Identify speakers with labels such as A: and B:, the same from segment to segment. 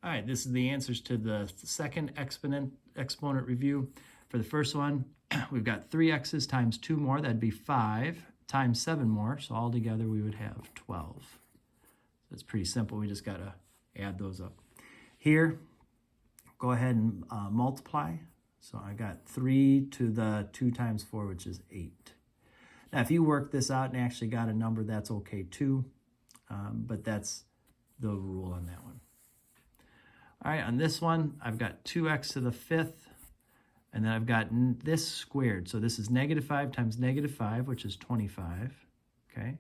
A: All right, this is the answers to the second exponent review. For the first one, we've got 3x's times 2 more, that'd be 5, times 7 more, so all together we would have 12. So it's pretty simple, we just gotta add those up. Here, go ahead and multiply. So I got 3 to the 2 times 4, which is 8. Now, if you work this out and actually got a number, that's okay too, but that's the rule on that one. All right, on this one, I've got 2x to the 5th, and then I've got this squared. So this is -5 times -5, which is 25, okay?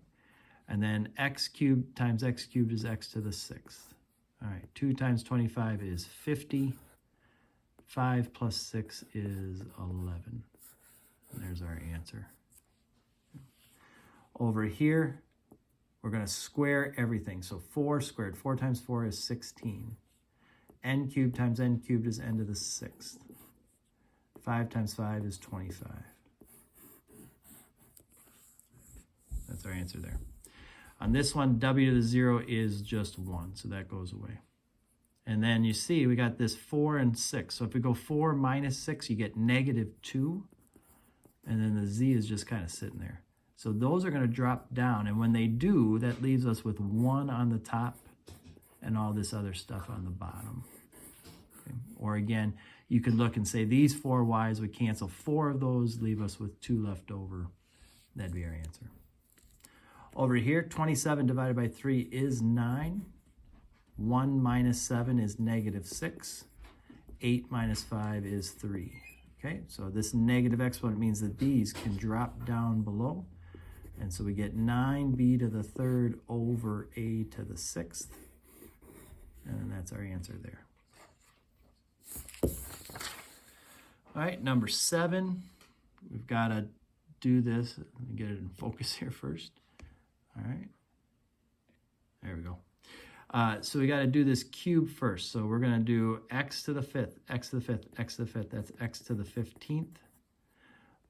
A: And then x cubed times x cubed is x to the 6th. All right, 2 times 25 is 50. 5 plus 6 is 11. And there's our answer. Over here, we're going to square everything. So 4 squared, 4 times 4 is 16. N cubed times n cubed is n to the 6th. 5 times 5 is 25. That's our answer there. On this one, w to the 0 is just 1, so that goes away. And then you see we got this 4 and 6. So if we go 4 minus 6, you get -2. And then the z is just kind of sitting there. So those are going to drop down. And when they do, that leaves us with 1 on the top and all this other stuff on the bottom. Okay. Or again, you could look and say these 4 y's would cancel 4 of those, leave us with 2 left over. That'd be our answer. Over here, 27 divided by 3 is 9. 1 minus 7 is -6. 8 minus 5 is 3. Okay, so this negative exponent means that these can drop down below. And so we get 9b to the 3rd over a to the 6th. And that's our answer there. All right, number 7. We've got to do this. Let me get it in focus here first. All right. There we go. So we got to do this cube first. So we're going to do x to the 5th, x to the 5th, x to the 5th. That's x to the 15th.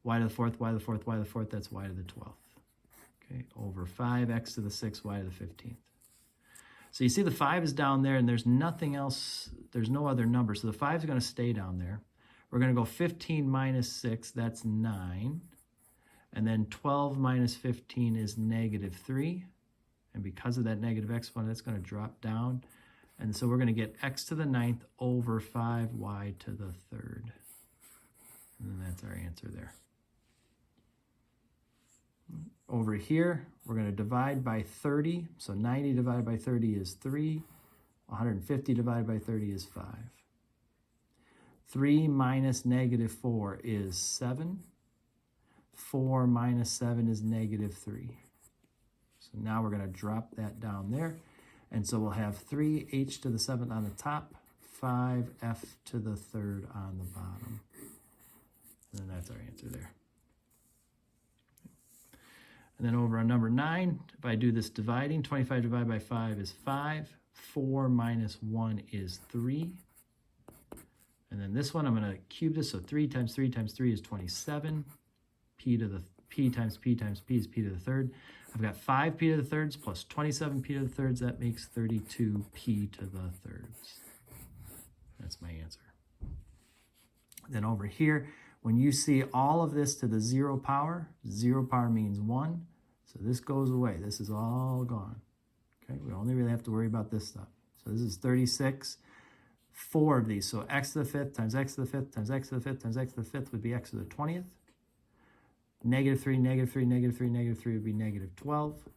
A: Y to the 4th, y to the 4th, y to the 4th. That's y to the 12th. Okay, over 5x to the 6th, y to the 15th. So you see the 5 is down there and there's nothing else. There's no other number. So the 5 is going to stay down there. We're going to go 15 minus 6. That's 9. And then 12 minus 15 is -3. And because of that negative exponent, it's going to drop down. And so we're going to get x to the 9th over 5y to the 3rd. And then that's our answer there. Over here, we're going to divide by 30. So 90 divided by 30 is 3. 150 divided by 30 is 5. 3 minus -4 is 7. 4 minus 7 is -3. So now we're going to drop that down there. And so we'll have 3h to the 7th on the top, 5f to the 3rd on the bottom. And then that's our answer there. And then over on number 9, if I do this dividing, 25 divided by 5 is 5. 4 minus 1 is 3. And then this one, I'm going to cube this. So 3 times 3 times 3 is 27. P times p times p is p to the 3rd. I've got 5 p to the 3rds plus 27 p to the 3rds. That makes 32 p to the 3rds. That's my answer. Then over here, when you see all of this to the 0 power means 1. So this goes away. This is all gone. Okay, we only really have to worry about this stuff. So this is 36. 4 of these. So x to the 5th times x to the 5th times x to the 5th times x to the 5th would be x to the 20th. -3, -3, -3, -3 would be -12.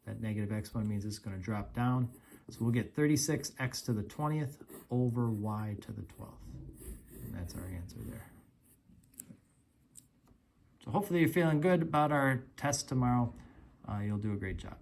A: That negative exponent means it's going to drop down. So we'll get 36x to the 20th over y to the 12th. And that's our answer there. So hopefully you're feeling good about our test tomorrow. You'll do a great job.